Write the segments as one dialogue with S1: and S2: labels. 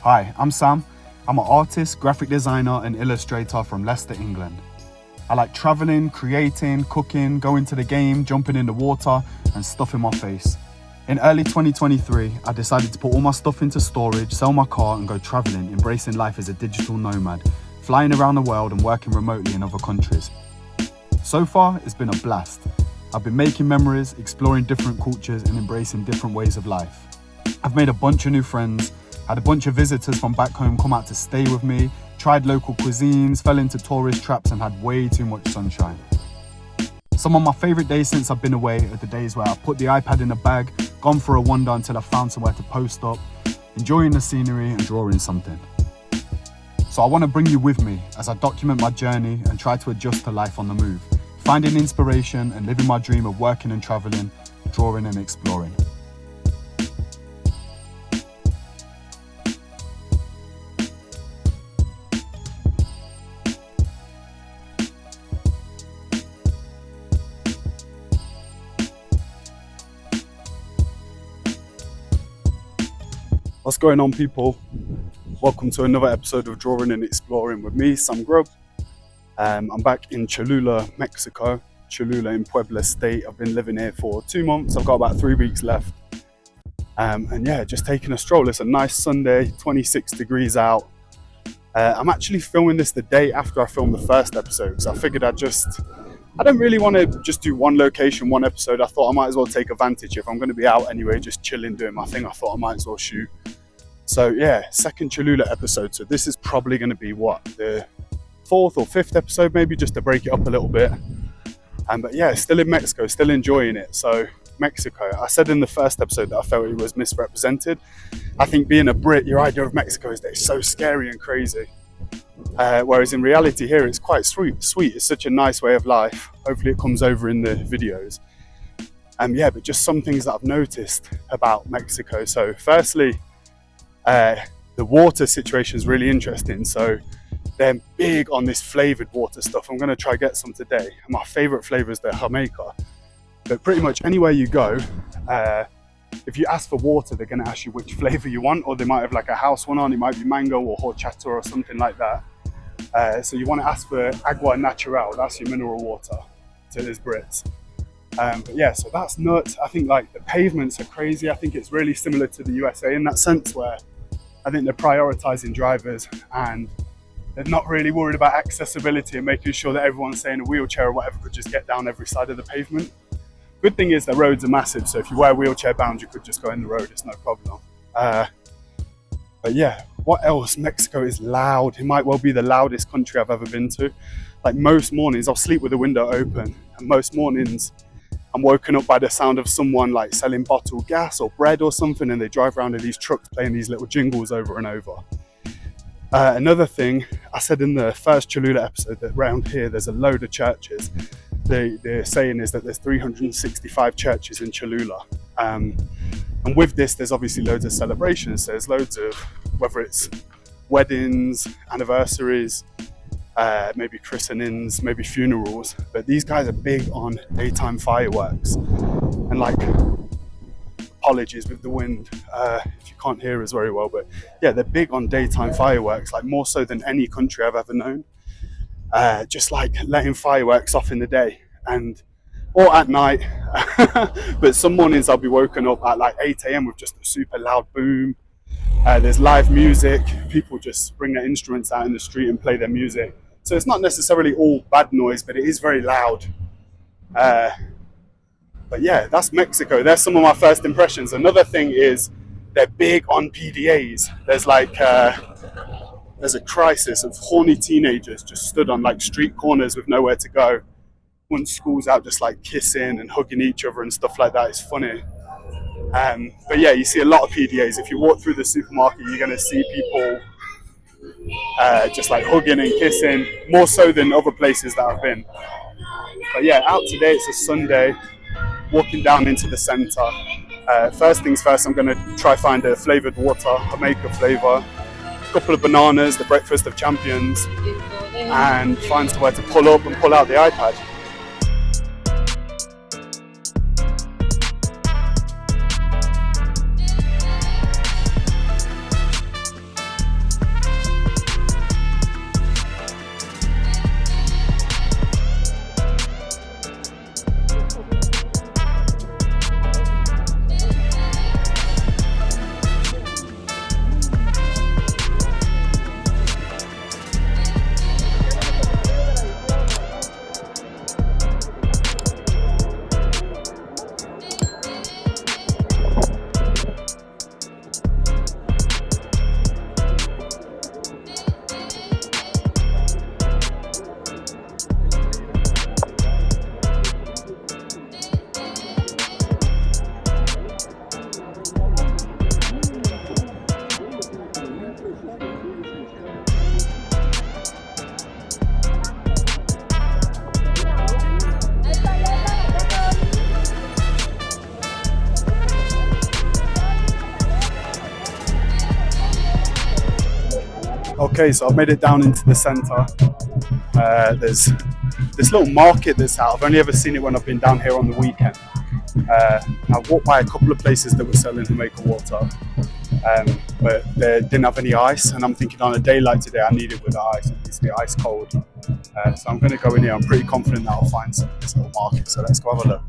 S1: Hi, I'm Sam. I'm an artist, graphic designer and illustrator from Leicester, England. I like traveling, creating, cooking, going to the game, jumping in the water and stuffing my face. In early 2023, I decided to put all my stuff into storage, sell my car and go traveling, embracing life as a digital nomad, flying around the world and working remotely in other countries. So far, it's been a blast. I've been making memories, exploring different cultures and embracing different ways of life. I've made a bunch of new friends, had a bunch of visitors from back home come out to stay with me, tried local cuisines, fell into tourist traps and had way too much sunshine. Some of my favourite days since I've been away are the days where I put the iPad in a bag, gone for a wander until I found somewhere to post up, enjoying the scenery and drawing something. So I want to bring you with me as I document my journey and try to adjust to life on the move, finding inspiration and living my dream of working and travelling, drawing and exploring. What's going on, people? Welcome to another episode of Drawing and Exploring with me, Sam Grubb. I'm back in Cholula, Mexico. Cholula in Puebla state. I've been living here for 2 months. I've got about 3 weeks left. And yeah, just taking a stroll. It's a nice Sunday, 26 degrees out. I'm actually filming this the day after I filmed the first episode. So I figured I don't really want to just do one location, one episode. I thought I might as well take advantage. If I'm going to be out anyway, just chilling, doing my thing, I thought I might as well shoot. So yeah, second Cholula episode. So this is probably going to be the 4th or 5th episode, maybe, just to break it up a little bit. But yeah, still in Mexico, still enjoying it. So Mexico, I said in the first episode that I felt it was misrepresented. I think being a Brit, your idea of Mexico is that it's so scary and crazy. Whereas in reality here, it's quite sweet. It's such a nice way of life. Hopefully it comes over in the videos. Yeah, but just some things that I've noticed about Mexico. So firstly, the water situation is really interesting. So they're big on this flavoured water stuff. I'm going to try get some today. My favourite flavour is the Jamaica. But pretty much anywhere you go, if you ask for water, they're going to ask you which flavour you want, or they might have like a house one on. It might be mango or horchata or something like that. So you want to ask for agua natural. That's your mineral water to these Brits. But yeah, so that's nuts. I think like the pavements are crazy. I think it's really similar to the USA in that sense, where I think they're prioritizing drivers and they're not really worried about accessibility and making sure that everyone, say in a wheelchair or whatever, could just get down every side of the pavement. Good thing is the roads are massive, so if you were wheelchair bound, you could just go in the road, it's no problem. But yeah, what else? Mexico is loud. It might well be the loudest country I've ever been to. Like most mornings, I'll sleep with the window open, and most mornings I'm woken up by the sound of someone like selling bottled gas or bread or something, and they drive around in these trucks playing these little jingles over and over. Another thing, I said in the first Cholula episode that around here there's a load of churches. The saying is that there's 365 churches in Cholula. And with this, there's obviously loads of celebrations. There's loads of, whether it's weddings, anniversaries, maybe christenings, maybe funerals. But these guys are big on daytime fireworks. And like, apologies with the wind if you can't hear us very well. But yeah, they're big on daytime fireworks, like more so than any country I've ever known. Just like letting fireworks off in the day or at night. But some mornings I'll be woken up at like 8 a.m. with just a super loud boom. There's live music. People just bring their instruments out in the street and play their music. So it's not necessarily all bad noise, but it is very loud. But yeah, that's Mexico. There's some of my first impressions. Another thing is they're big on PDAs. There's a crisis of horny teenagers just stood on like street corners with nowhere to go. Once school's out, just like kissing and hugging each other and stuff like that. It's funny. But yeah, you see a lot of PDAs. If you walk through the supermarket, you're going to see people just like hugging and kissing, more so than other places that I've been. But yeah, out today, it's a Sunday, walking down into the center. First things first, I'm going to try find a flavoured water, Jamaica flavour, a couple of bananas, the breakfast of champions, and find somewhere to pull up and pull out the iPad. Okay, so I've made it down into the centre. There's this little market that's out. I've only ever seen it when I've been down here on the weekend. I walked by a couple of places that were selling Jamaica water, but they didn't have any ice, and I'm thinking on a day like today I need it with the ice. It needs to be ice cold. So I'm going to go in here. I'm pretty confident that I'll find some in this little market, so let's go have a look.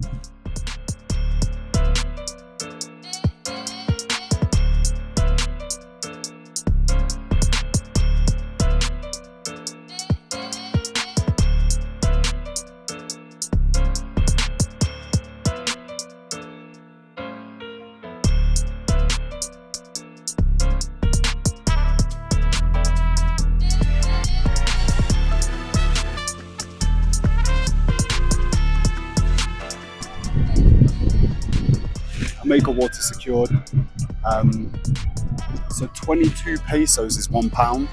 S1: Jamaica water secured. So 22 pesos is £1,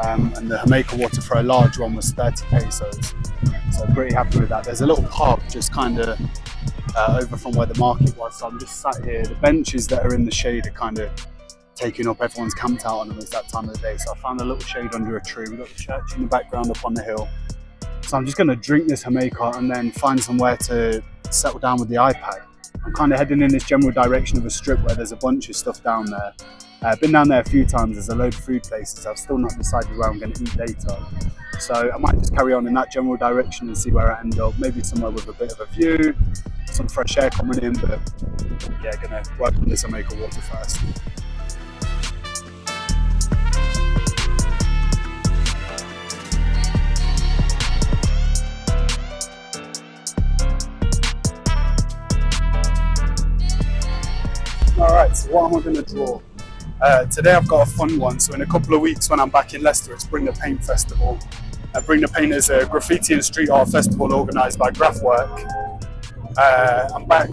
S1: and the Jamaica water for a large one was 30 pesos. So I'm pretty happy with that. There's a little pub just kind of over from where the market was, so I'm just sat here. The benches that are in the shade are kind of taking up, everyone's camped out on them. It's that time of the day, so I found a little shade under a tree. We've got the church in the background up on the hill. So I'm just going to drink this Jamaica and then find somewhere to settle down with the iPad. I'm kind of heading in this general direction of a strip where there's a bunch of stuff down there. I've been down there a few times. There's a load of food places. I've still not decided where I'm going to eat later. So I might just carry on in that general direction and see where I end up. Maybe somewhere with a bit of a view, some fresh air coming in, but yeah, going to work on this Jamaica water first. Alright, so what am I going to draw? Today I've got a fun one, so in a couple of weeks when I'm back in Leicester, it's Bring the Paint Festival. Bring the Paint is a graffiti and street art festival organised by Graphwork. I'm back,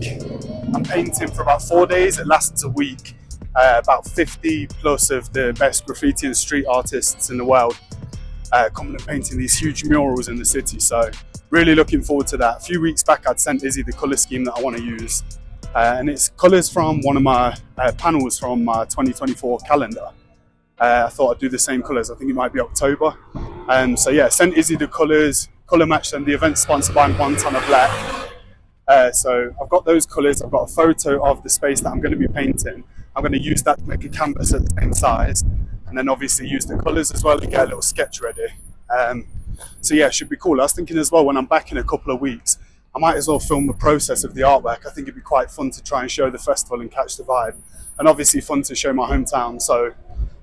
S1: I'm painting for about 4 days, it lasts a week. About 50 plus of the best graffiti and street artists in the world coming and painting these huge murals in the city, so really looking forward to that. A few weeks back I'd sent Izzy the colour scheme that I want to use. And it's colours from one of my panels from my 2024 calendar. I thought I'd do the same colours. I think it might be October. So yeah, sent Izzy the colours, colour matched them. The event's sponsored by Montana Black. So I've got those colours. I've got a photo of the space that I'm going to be painting. I'm going to use that to make a canvas at the same size, and then obviously use the colours as well to get a little sketch ready. So yeah, it should be cool. I was thinking as well, when I'm back in a couple of weeks, I might as well film the process of the artwork. I think it'd be quite fun to try and show the festival and catch the vibe, and obviously fun to show my hometown. So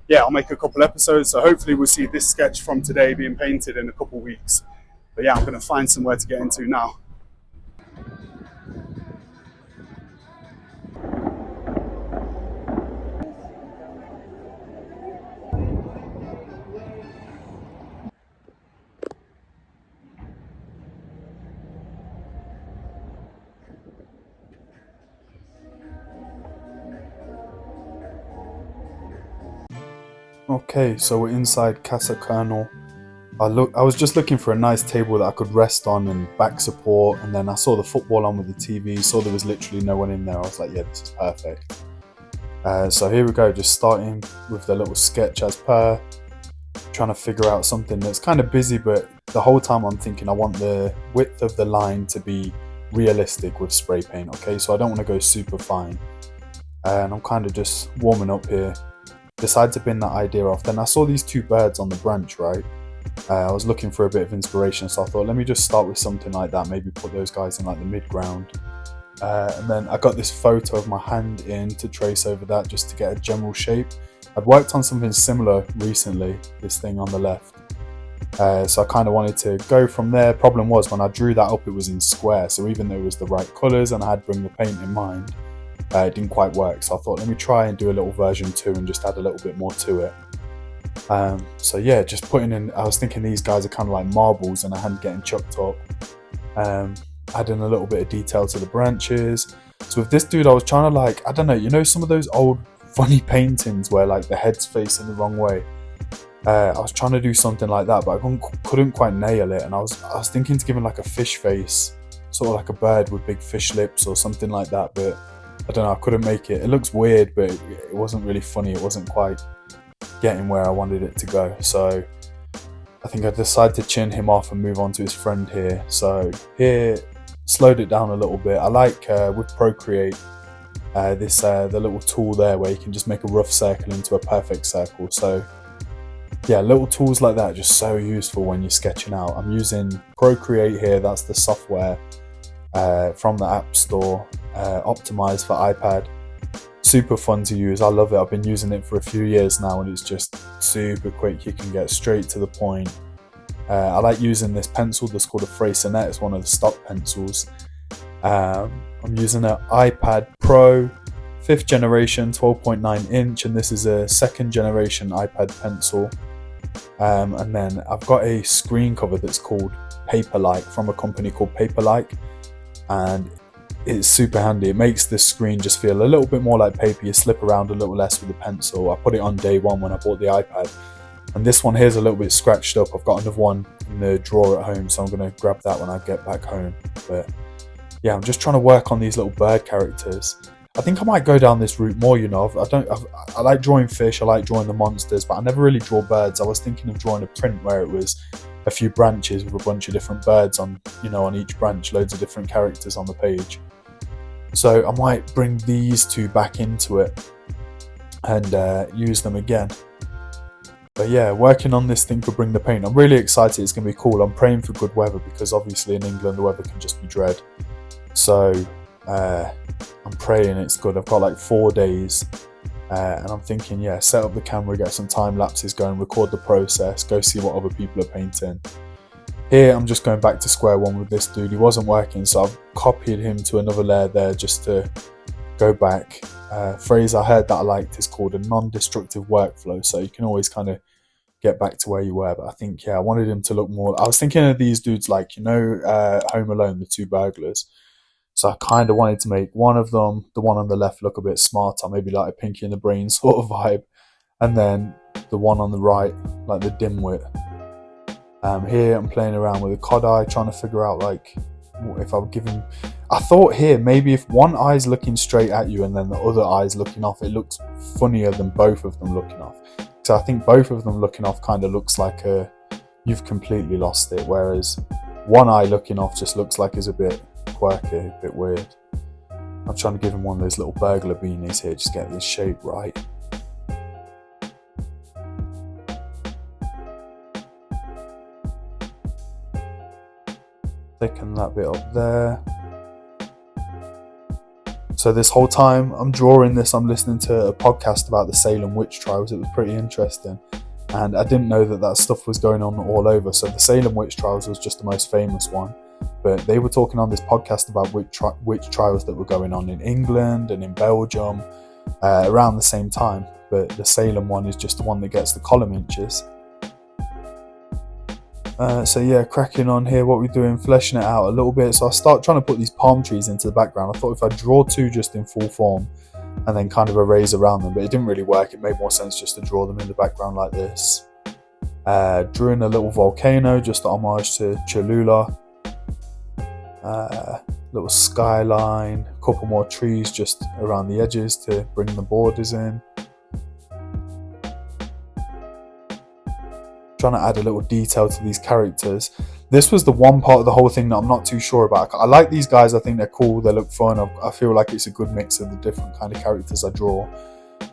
S1: yeah, I'll make a couple episodes, so hopefully we'll see this sketch from today being painted in a couple of weeks. But yeah, I'm going to find somewhere to get into now. Okay, so we're inside Casa Colonel. I was just looking for a nice table that I could rest on and back support, and then I saw the football on with the TV, saw there was literally no one in there. I was like, yeah, this is perfect. So here we go, just starting with the little sketch as per, trying to figure out something that's kind of busy, but the whole time I'm thinking I want the width of the line to be realistic with spray paint, okay? So I don't want to go super fine. And I'm kind of just warming up here. Decided to bin that idea off. Then I saw these two birds on the branch, right? I was looking for a bit of inspiration, so I thought, let me just start with something like that, maybe put those guys in like the mid-ground. And then I got this photo of my hand in to trace over that just to get a general shape. I'd worked on something similar recently, this thing on the left. So I kind of wanted to go from there. Problem was, when I drew that up, it was in square, so even though it was the right colours and I had Bring the Paint in mind, it didn't quite work. So I thought, let me try and do a little version 2 and just add a little bit more to it. So yeah, just putting in, I was thinking these guys are kind of like marbles and a hand getting chucked up. Adding a little bit of detail to the branches. So with this dude, I was trying to like, I don't know, you know some of those old funny paintings where like the head's facing the wrong way? I was trying to do something like that, but I couldn't quite nail it. And I was thinking to give him like a fish face, sort of like a bird with big fish lips or something like that, but I don't know, I couldn't make it. It looks weird, but it wasn't really funny. It wasn't quite
S2: getting where I wanted it to go. So I think I decided to chin him off and move on to his friend here. So here, slowed it down a little bit. I like with Procreate, the little tool there where you can just make a rough circle into a perfect circle. So yeah, little tools like that are just so useful when you're sketching out. I'm using Procreate here, that's the software from the App Store, optimized for iPad. Super fun to use, I love it. I've been using it for a few years now and it's just super quick. You can get straight to the point. I like using this pencil that's called a Freycinet. It's one of the stock pencils. I'm using an iPad Pro 5th generation 12.9 inch, and this is a 2nd generation iPad pencil. And then I've got a screen cover that's called Paperlike from a company called Paperlike, and it's super handy. It makes the screen just feel a little bit more like paper. You slip around a little less with the pencil. I put it on day one when I bought the iPad, and this one here's a little bit scratched up. I've got another one in the drawer at home, so I'm going to grab that when I get back home. But yeah, I'm just trying to work on these little bird characters. I think I might go down this route more, you know. I like drawing fish, I like drawing the monsters, but I never really draw birds. I was thinking of drawing a print where it was a few branches with a bunch of different birds on, you know, on each branch, loads of different characters on the page. So I might bring these two back into it and use them again. But yeah, working on this thing could bring the pain. I'm really excited. It's going to be cool. I'm praying for good weather because obviously in England the weather can just be dread. So I'm praying it's good. I've got like 4 days and I'm thinking, yeah, set up the camera, get some time lapses going, record the process, go see what other people are painting. Here I'm just going back to square one with this dude. He wasn't working, so I've copied him to another layer there just to go back. Phrase I heard that I liked is called a non-destructive workflow, so you can always kind of get back to where you were. But I think, yeah, I wanted him to look more, I was thinking of these dudes like, you know, Home Alone, the two burglars. So I kind of wanted to make one of them, the one on the left, look a bit smarter, maybe like a Pinky in the Brain sort of vibe, and then the one on the right, like the dimwit. Here I'm playing around with a cod eye, trying to figure out like if I would give him. I thought here maybe if one eye's looking straight at you and then the other eye's looking off, it looks funnier than both of them looking off. So I think both of them looking off kind of looks like you've completely lost it, whereas one eye looking off just looks like it's a bit quirky, a bit weird. I'm trying to give him one of those little burglar beanies here, just get this shape right. Thicken that bit up there. So this whole time I'm drawing this, I'm listening to a podcast about the Salem witch trials. It was pretty interesting, and I didn't know that stuff was going on all over. So the Salem witch trials was just the most famous one, but they were talking on this podcast about witch trials that were going on in England and in Belgium around the same time. But the Salem one is just the one that gets the column inches. So yeah, cracking on here, what we're doing, fleshing it out a little bit. So I start trying to put these palm trees into the background. I thought if I draw two just in full form and then kind of erase around them, but it didn't really work. It made more sense just to draw them in the background like this. Drew in a little volcano, just to homage to Cholula. Little skyline, a couple more trees just around the edges to bring the borders in. Trying to add a little detail to these characters. This was the one part of the whole thing that I'm not too sure about. I like these guys, I think they're cool, they look fun. I feel like it's a good mix of the different kind of characters I draw,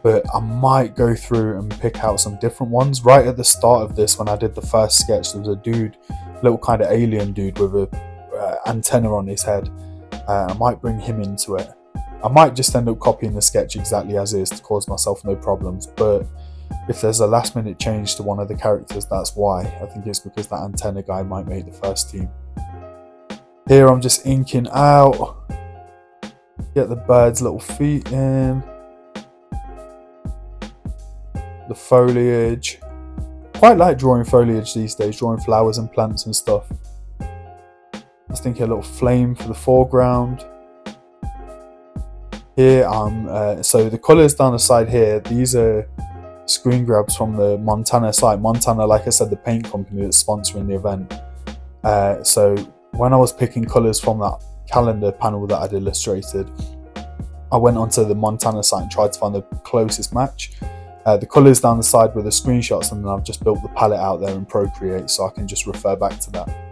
S2: but I might go through and pick out some different ones. Right at the start of this, when I did the first sketch, there was a dude, little kind of alien dude with a antenna on his head. I might bring him into it. I might just end up copying the sketch exactly as is to cause myself no problems, but if there's a last minute change to one of the characters, that's why. I think it's because that antenna guy might make the first team. Here I'm just inking out, get the bird's little feet in, the foliage. Quite like drawing foliage these days, drawing flowers and plants and stuff. I was thinking a little flame for the foreground. Here so the colours down the side here, these are screen grabs from the Montana site. Montana, like I said, the paint company that's sponsoring the event. So when I was picking colours from that calendar panel that I'd illustrated, I went onto the Montana site and tried to find the closest match. the colours down the side with the screenshots, and then I've just built the palette out there in Procreate so I can just refer back to that.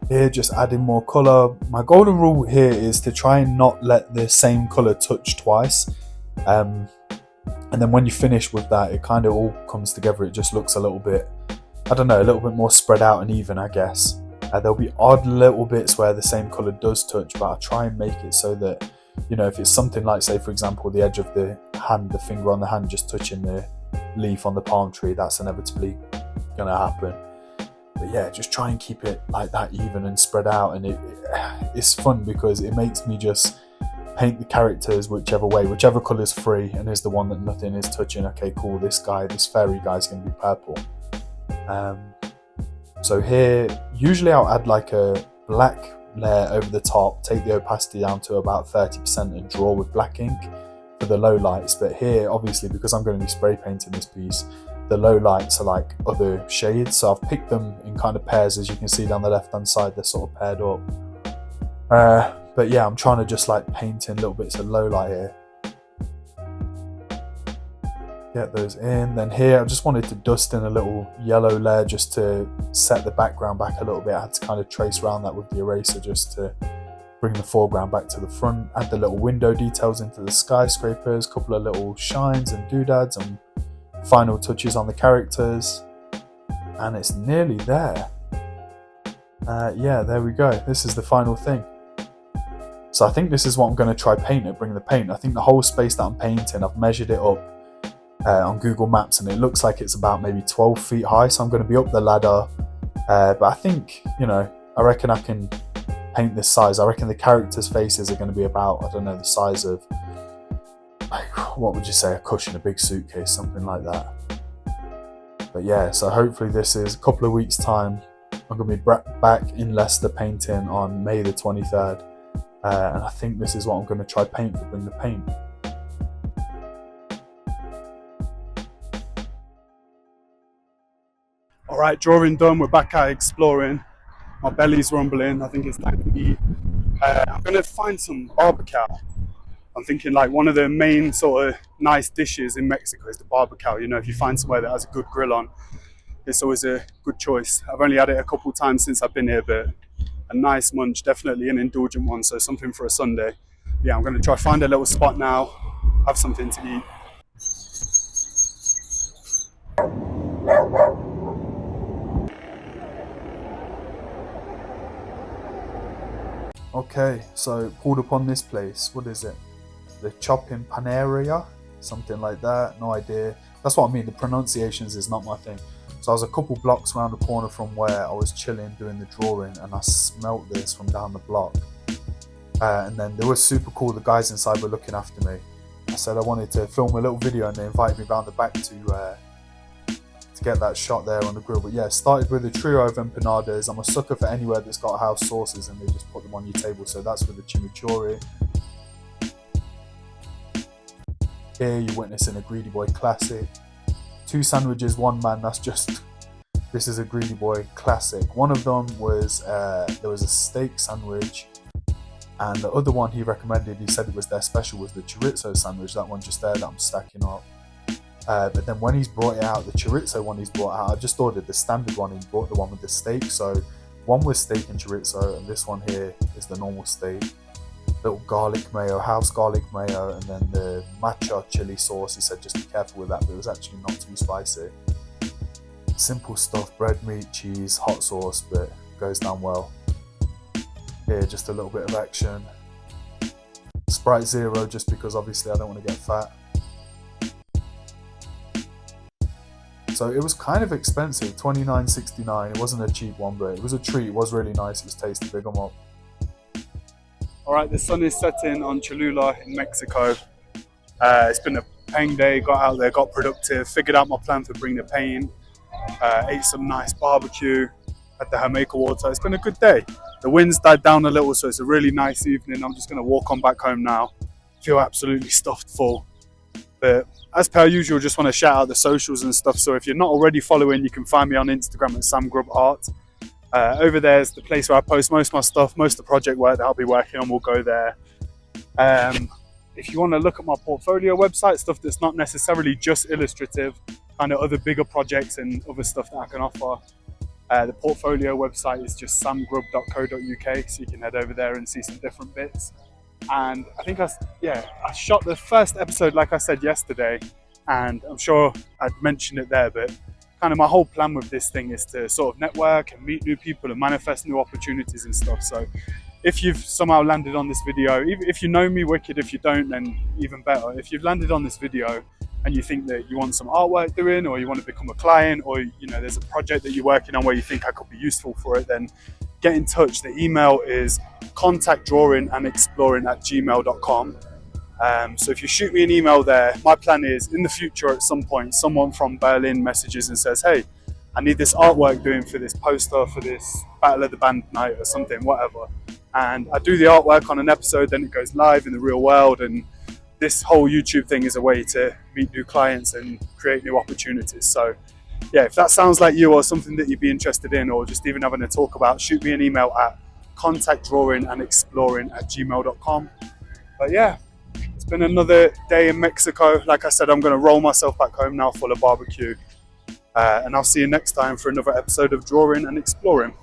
S2: Here, just adding more colour. My golden rule here is to try and not let the same colour touch twice. And then when you finish with that, it kind of all comes together. It just looks a little bit, I don't know, a little bit more spread out and even, I guess. There'll be odd little bits where the same colour does touch, but I try and make it so that, you know, if it's something like, say, for example, the edge of the hand, the finger on the hand just touching the leaf on the palm tree, that's inevitably going to happen. But yeah, just try and keep it like that, even and spread out. And it's fun because it makes me just paint the characters whichever way, whichever colour's free and is the one that nothing is touching. Okay, cool, this fairy guy's going to be purple. So here, usually I'll add like a black layer over the top, take the opacity down to about 30% and draw with black ink for the low lights. But here, obviously, because I'm going to be spray painting this piece, the low lights are like other shades, so I've picked them in kind of pairs. As you can see down the left hand side, they're sort of paired up. But yeah, I'm trying to just like paint in little bits of low light here, get those in. Then here I just wanted to dust in a little yellow layer just to set the background back a little bit. I had to kind of trace around that with the eraser just to bring the foreground back to the front. Add the little window details into the skyscrapers, couple of little shines and doodads, and final touches on the characters, and it's nearly there. Yeah, there we go. This is the final thing. So I think this is what I'm going to try paint it, bring the paint. I think the whole space that I'm painting, I've measured it up on Google Maps, and it looks like it's about maybe 12 feet high, so I'm going to be up the ladder. But I think, you know, I reckon I can paint this size. I reckon the characters' faces are going to be about, I don't know, the size of, like, what would you say, a cushion, a big suitcase, something like that. But yeah, so hopefully this is a couple of weeks time. I'm going to be back in Leicester painting on May the 23rd. And I think this is what I'm going to try paint for Bring the Paint.
S1: All right, drawing done. We're back out exploring. My belly's rumbling. I think it's time to eat. I'm going to find some barbacoa. I'm thinking like one of the main sort of nice dishes in Mexico is the barbacoa. You know, if you find somewhere that has a good grill on, it's always a good choice. I've only had it a couple of times since I've been here, but a nice munch, definitely an indulgent one. So something for a Sunday. Yeah, I'm going to try find a little spot now, have something to eat.
S2: Okay, so pulled upon this place. What is it? The Choripaneria, something like that. No idea. That's what I mean. The pronunciations is not my thing. So I was a couple blocks around the corner from where I was chilling doing the drawing, and I smelt this from down the block. And then they were super cool. The guys inside were looking after me. I said I wanted to film a little video, and they invited me round the back to get that shot there on the grill. But yeah, started with a trio of empanadas. I'm a sucker for anywhere that's got house sauces and they just put them on your table. So that's with the chimichurri. Here you're witnessing a Greedy Boy classic. 2 sandwiches, 1 man. This is a Greedy Boy classic. One of them was there was a steak sandwich, and the other one he recommended, he said it was their special, was the chorizo sandwich. That one just there that I'm stacking up. But then when he's brought it out, the chorizo one he's brought out, I just ordered the standard one. He brought the one with the steak. So one was steak and chorizo, and this one here is the normal steak. Little garlic mayo, house garlic mayo, and then the matcha chili sauce. He said just be careful with that, but it was actually not too spicy. Simple stuff: bread, meat, cheese, hot sauce, but goes down well. Here, just a little bit of action. Sprite Zero, just because obviously I don't want to get fat. So it was kind of expensive, $29.69. It wasn't a cheap one, but it was a treat. It was really nice. It was tasty. Big 'em up.
S1: All right, the sun is setting on Cholula in Mexico. It's been a paying day. Got out there, got productive, figured out my plan for Bring the Paint. Ate some nice barbecue at the Jamaica water. It's been a good day. The wind's died down a little, so it's a really nice evening. I'm just going to walk on back home now. Feel absolutely stuffed full. But as per usual, just want to shout out the socials and stuff. So if you're not already following, you can find me on Instagram at samgrubart. Over there is the place where I post most of my stuff, most of the project work that I'll be working on will go there. If you want to look at my portfolio website, stuff that's not necessarily just illustrative, kind of other bigger projects and other stuff that I can offer, the portfolio website is just samgrub.co.uk, so you can head over there and see some different bits. And I think I shot the first episode, like I said yesterday, and I'm sure I'd mentioned it there, but kind of my whole plan with this thing is to sort of network and meet new people and manifest new opportunities and stuff. So if you've somehow landed on this video, if you know me, wicked. If you don't, then even better. If you've landed on this video and you think that you want some artwork doing, or you want to become a client, or there's a project that you're working on where you think I could be useful for it, then get in touch. The email is contactdrawingandexploring@gmail.com. So if you shoot me an email there, my plan is in the future at some point someone from Berlin messages and says, hey, I need this artwork doing for this poster, for this Battle of the Band night or something, whatever. And I do the artwork on an episode, then it goes live in the real world, and this whole YouTube thing is a way to meet new clients and create new opportunities. So yeah, if that sounds like you or something that you'd be interested in, or just even having a talk about, shoot me an email at contactdrawingandexploring@gmail.com. But yeah, it's been another day in Mexico. Like I said, I'm going to roll myself back home now full of barbecue. And I'll see you next time for another episode of Drawing and Exploring.